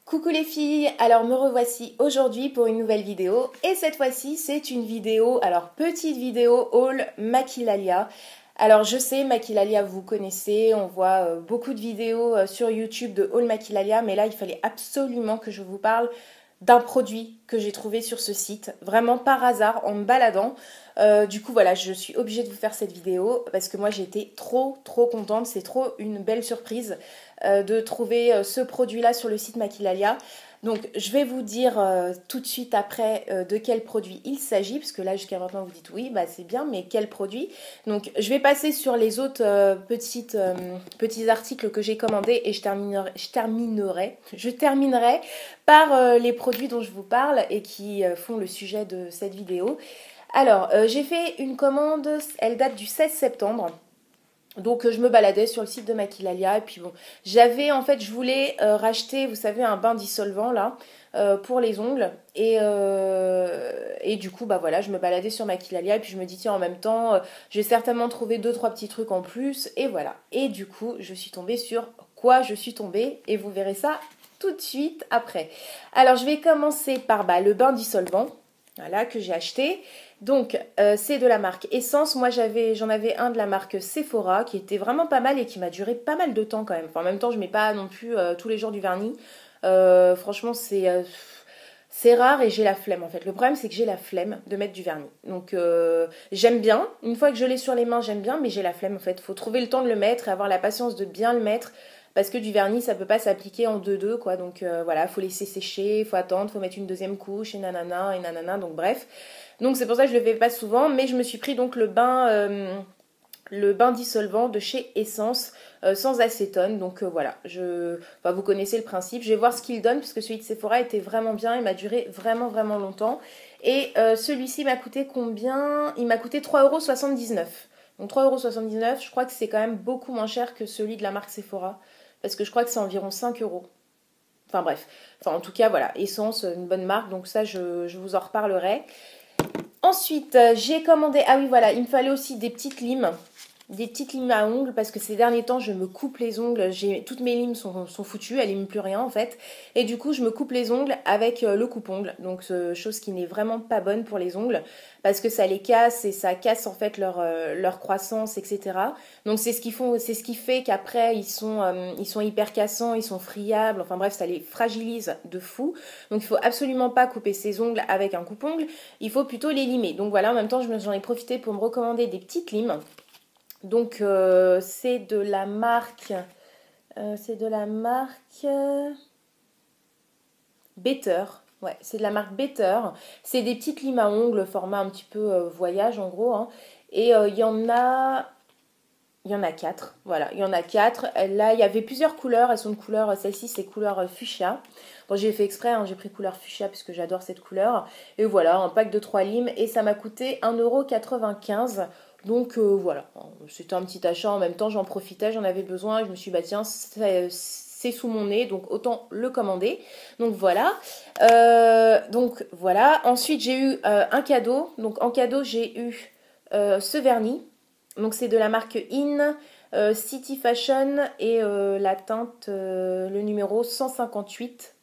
Coucou les filles, alors me revoici aujourd'hui pour une nouvelle vidéo et cette fois-ci c'est une vidéo, alors petite vidéo haul Maquilalia. Alors je sais Maquilalia vous connaissez, on voit beaucoup de vidéos sur YouTube de haul Maquilalia, mais là il fallait absolument que je vous parle d'un produit que j'ai trouvé sur ce site, vraiment par hasard en me baladant. Du coup voilà, je suis obligée de vous faire cette vidéo parce que moi j'ai été trop contente, c'est trop une belle surprise de trouver ce produit là sur le site Maquilalia. Donc je vais vous dire tout de suite après de quel produit il s'agit, parce que là jusqu'à maintenant vous dites oui bah c'est bien, mais quel produit? Donc je vais passer sur les autres petits articles que j'ai commandés et je terminerai par les produits dont je vous parle et qui font le sujet de cette vidéo. Alors j'ai fait une commande, elle date du 16 septembre. Donc je me baladais sur le site de Maquilalia et puis bon, je voulais racheter, vous savez, un bain dissolvant là pour les ongles et du coup bah voilà, je me baladais sur Maquilalia et puis je me dis tiens en même temps, je vais certainement trouver 2-3 petits trucs en plus et voilà. Et du coup je suis tombée sur quoi je suis tombée et vous verrez ça tout de suite après. Alors je vais commencer par le bain dissolvant, voilà, que j'ai acheté. Donc c'est de la marque Essence. Moi j'en avais un de la marque Sephora qui était vraiment pas mal et qui m'a duré pas mal de temps quand même. Enfin, en même temps je mets pas non plus tous les jours du vernis. Franchement c'est rare et j'ai la flemme en fait. Le problème c'est que j'ai la flemme de mettre du vernis. Donc j'aime bien, une fois que je l'ai sur les mains j'aime bien, mais j'ai la flemme en fait. Faut trouver le temps de le mettre et avoir la patience de bien le mettre. Parce que du vernis, ça peut pas s'appliquer en deux quoi. Donc voilà, faut laisser sécher, faut attendre, faut mettre une deuxième couche et nanana. Donc bref. Donc c'est pour ça que je le fais pas souvent. Mais je me suis pris donc le bain dissolvant de chez Essence sans acétone. Donc voilà, vous connaissez le principe. Je vais voir ce qu'il donne parce que celui de Sephora était vraiment bien. Il m'a duré vraiment longtemps. Et celui-ci m'a coûté combien? Il m'a coûté 3,79 €. Donc 3,79 €, je crois que c'est quand même beaucoup moins cher que celui de la marque Sephora. Parce que je crois que c'est environ 5 €. Enfin bref. Enfin en tout cas voilà, Essence, une bonne marque. Donc ça je vous en reparlerai. Ensuite j'ai commandé, ah oui voilà, il me fallait aussi des petites limes. Des petites limes à ongles parce que ces derniers temps je me coupe les ongles, toutes mes limes sont foutues, elles liment plus rien en fait, et du coup je me coupe les ongles avec le coupe-ongle, donc chose qui n'est vraiment pas bonne pour les ongles parce que ça les casse et ça casse en fait leur croissance, etc. Donc c'est ce qui fait qu'après ils sont hyper cassants, ils sont friables, enfin bref ça les fragilise de fou. Donc il faut absolument pas couper ses ongles avec un coupe-ongle, il faut plutôt les limer. Donc voilà, en même temps j'en ai profité pour me recommander des petites limes. Donc c'est de la marque Better. Ouais, c'est de la marque Better. C'est des petites limes à ongles format un petit peu voyage en gros, hein. Et il y en a 4. Voilà, il y en a 4. Là, il y avait plusieurs couleurs. Elles sont de couleur, celle-ci c'est couleur fuchsia. Bon, j'ai fait exprès, hein, j'ai pris couleur fuchsia puisque j'adore cette couleur. Et voilà, un pack de 3 limes et ça m'a coûté 1,95 €. Donc voilà, c'était un petit achat, en même temps j'en profitais, j'en avais besoin, je me suis dit bah tiens c'est sous mon nez, donc autant le commander. Donc voilà, ensuite j'ai eu un cadeau, donc en cadeau j'ai eu ce vernis, donc c'est de la marque In, City Fashion et la teinte, le numéro 158.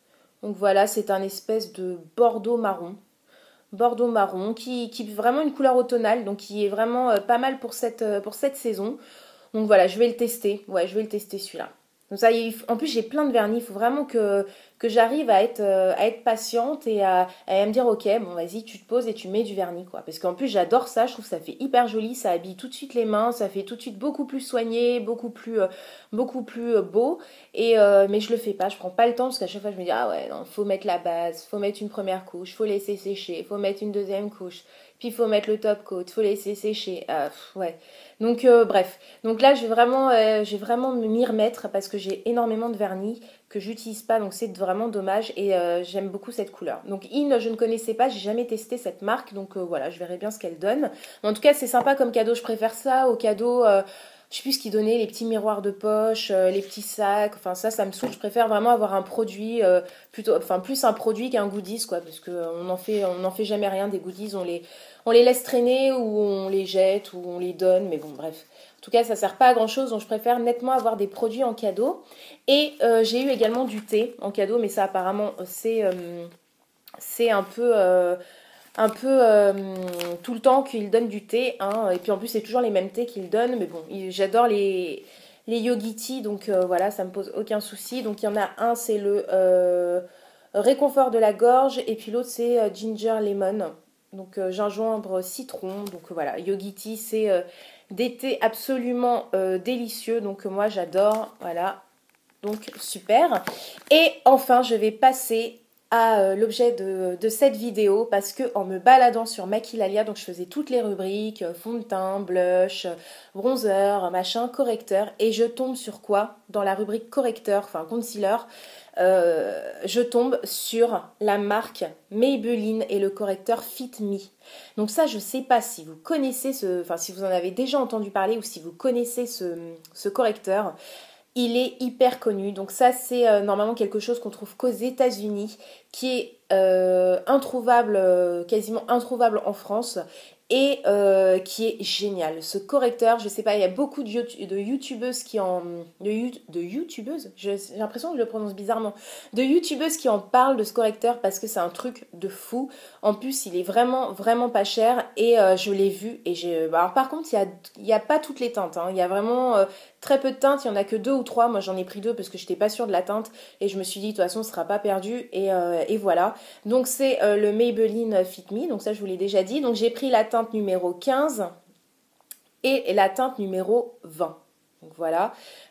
Donc voilà, c'est un espèce de bordeaux marron qui est vraiment une couleur automnale, donc qui est vraiment pas mal pour cette saison. Donc voilà, je vais le tester. Ouais, je vais le tester celui-là. Donc ça, en plus j'ai plein de vernis. Il faut vraiment que j'arrive à être patiente et à me dire ok, bon vas-y, tu te poses et tu mets du vernis quoi. Parce qu'en plus j'adore ça, je trouve que ça fait hyper joli, ça habille tout de suite les mains, ça fait tout de suite beaucoup plus soigné, beaucoup plus beau. Et mais je le fais pas, je prends pas le temps parce qu'à chaque fois je me dis ah ouais non, faut mettre la base, faut mettre une première couche, faut laisser sécher, faut mettre une deuxième couche, puis il faut mettre le top coat, faut laisser sécher. Ouais. Donc bref, donc là je vais vraiment m'y remettre parce que j'ai énormément de vernis que j'utilise pas, donc c'est vraiment dommage et j'aime beaucoup cette couleur. Donc In, je ne connaissais pas, j'ai jamais testé cette marque, donc voilà, je verrai bien ce qu'elle donne. En tout cas c'est sympa comme cadeau, je préfère ça au cadeau, je sais plus ce qu'ils donnaient, les petits miroirs de poche, les petits sacs, enfin ça me saoule, je préfère vraiment avoir un produit, plutôt, enfin plus un produit qu'un goodies, quoi, parce qu'on on en fait jamais rien des goodies, on les laisse traîner ou on les jette ou on les donne, mais bon bref. En tout cas, ça sert pas à grand chose, donc je préfère nettement avoir des produits en cadeau. Et j'ai eu également du thé en cadeau, mais ça apparemment c'est un peu tout le temps qu'ils donnent du thé, hein. Et puis en plus c'est toujours les mêmes thés qu'ils donnent, mais bon, j'adore les Yogiti, donc voilà, ça me pose aucun souci. Donc il y en a un, c'est le réconfort de la gorge, et puis l'autre c'est ginger lemon, donc gingembre citron. Donc voilà, Yogiti, c'est des thés absolument délicieux, donc moi j'adore, voilà, donc super. Et enfin je vais passer à l'objet de cette vidéo, parce que en me baladant sur Maquillalia, donc je faisais toutes les rubriques, fond de teint, blush, bronzer, machin, correcteur, et je tombe sur quoi? Dans la rubrique correcteur, enfin concealer, je tombe sur la marque Maybelline et le correcteur Fit Me. Donc ça, je sais pas si vous connaissez enfin si vous en avez déjà entendu parler ou si vous connaissez ce correcteur. Il est hyper connu, donc ça c'est normalement quelque chose qu'on trouve qu'aux États-Unis, qui est introuvable, quasiment introuvable en France, et qui est génial. Ce correcteur, je sais pas, il y a beaucoup de youtubeuses qui en... De youtubeuses, j'ai l'impression que je le prononce bizarrement. De youtubeuses qui en parlent de ce correcteur, parce que c'est un truc de fou. En plus, il est vraiment, vraiment pas cher, et je l'ai vu, et j'ai... Alors par contre, il y a pas toutes les teintes, hein. Il y a vraiment très peu de teintes, il y en a que 2 ou 3. Moi j'en ai pris 2 parce que j'étais pas sûre de la teinte, et je me suis dit de toute façon ce sera pas perdu, et voilà. Donc c'est le Maybelline Fit Me, donc ça je vous l'ai déjà dit. Donc j'ai pris la teinte numéro 15 et la teinte numéro 20.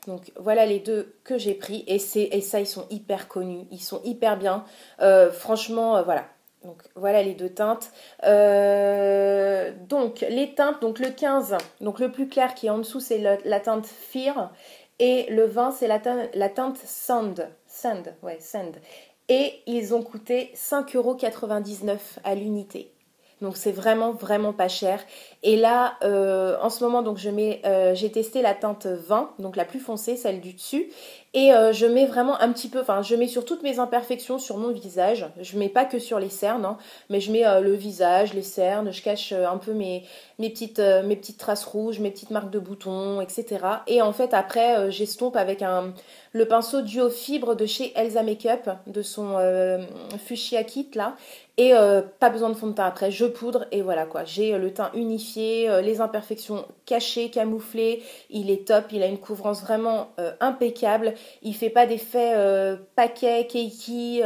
Donc voilà les deux que j'ai pris, et ça ils sont hyper connus, ils sont hyper bien. Franchement voilà. Donc voilà les deux teintes. Donc les teintes, donc le 15, donc le plus clair qui est en dessous, c'est la teinte Fear, et le 20 c'est la teinte Sand. Sand, ouais, Sand. Et ils ont coûté 5,99 € à l'unité. Donc c'est vraiment, vraiment pas cher. Et là, en ce moment, donc j'ai testé la teinte 20, donc la plus foncée, celle du dessus. Et je mets vraiment un petit peu, enfin je mets sur toutes mes imperfections sur mon visage. Je mets pas que sur les cernes, hein, mais je mets le visage, les cernes, je cache un peu mes petites traces rouges, mes petites marques de boutons, etc. Et en fait après, j'estompe avec le pinceau Duo Fibre de chez Elsa Makeup, de son Fuchsia Kit là. Et pas besoin de fond de teint après, je poudre et voilà quoi. J'ai le teint unifié, les imperfections cachées, camouflées. Il est top, il a une couvrance vraiment impeccable. Il fait pas d'effet paquet, cakey,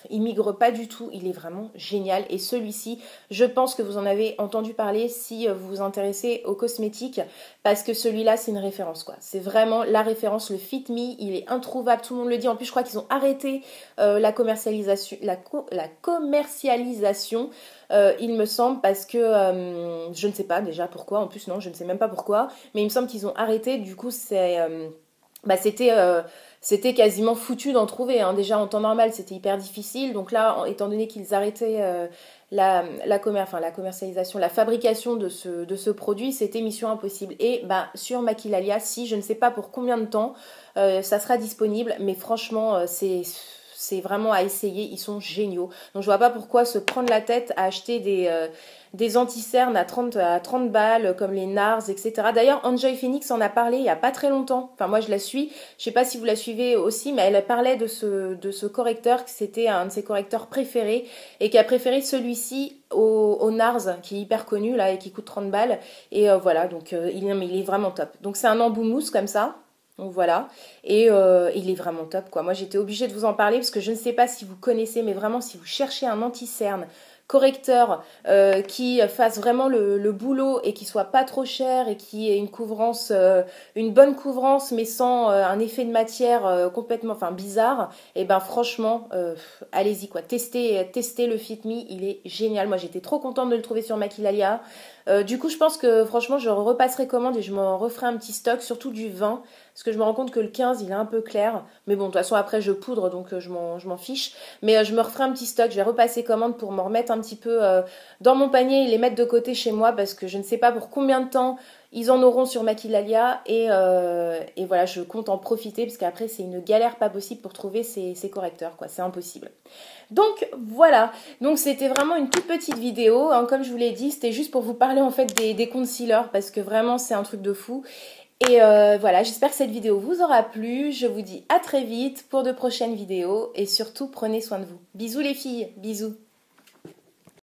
il migre pas du tout. Il est vraiment génial. Et celui-ci, je pense que vous en avez entendu parler si vous vous intéressez aux cosmétiques, parce que celui-là c'est une référence quoi. C'est vraiment la référence, le Fit Me. Il est introuvable, tout le monde le dit. En plus je crois qu'ils ont arrêté la commercialisation, il me semble, parce que je ne sais pas déjà pourquoi. En plus non, je ne sais même pas pourquoi, mais il me semble qu'ils ont arrêté. Du coup c'était quasiment foutu d'en trouver, hein. Déjà en temps normal c'était hyper difficile, donc là étant donné qu'ils arrêtaient la commercialisation, la fabrication de ce produit, c'était mission impossible. Et sur Maquillalia, si je ne sais pas pour combien de temps ça sera disponible, mais franchement c'est vraiment à essayer, ils sont géniaux. Donc je vois pas pourquoi se prendre la tête à acheter des anti-cernes à 30 balles, comme les NARS, etc. D'ailleurs, Enjoy Phoenix en a parlé il y a pas très longtemps. Enfin, moi je la suis, je sais pas si vous la suivez aussi, mais elle parlait de ce correcteur, que c'était un de ses correcteurs préférés, et qui a préféré celui-ci au NARS, qui est hyper connu là, et qui coûte 30 balles. Et voilà, donc il est vraiment top. Donc c'est un embout mousse comme ça. Donc voilà, et il est vraiment top quoi. Moi j'étais obligée de vous en parler parce que je ne sais pas si vous connaissez, mais vraiment si vous cherchez un anti-cerne correcteur qui fasse vraiment le boulot et qui soit pas trop cher et qui ait une bonne couvrance, mais sans un effet de matière complètement, enfin bizarre, et ben franchement allez-y quoi, testez le Fit Me, il est génial. Moi j'étais trop contente de le trouver sur Maquillalia. Du coup je pense que franchement je repasserai commande et je m'en referai un petit stock, surtout du 20, parce que je me rends compte que le 15 il est un peu clair, mais bon de toute façon après je poudre, donc je m'en fiche, mais je me referai un petit stock, je vais repasser commande pour m'en remettre un petit peu dans mon panier et les mettre de côté chez moi, parce que je ne sais pas pour combien de temps Ils en auront sur Maquilalia et voilà, je compte en profiter parce qu'après c'est une galère pas possible pour trouver ces correcteurs, quoi, c'est impossible. Donc voilà, donc c'était vraiment une toute petite vidéo, hein, comme je vous l'ai dit, c'était juste pour vous parler en fait des concealers parce que vraiment c'est un truc de fou. Et voilà, j'espère que cette vidéo vous aura plu, je vous dis à très vite pour de prochaines vidéos et surtout prenez soin de vous. Bisous les filles, bisous.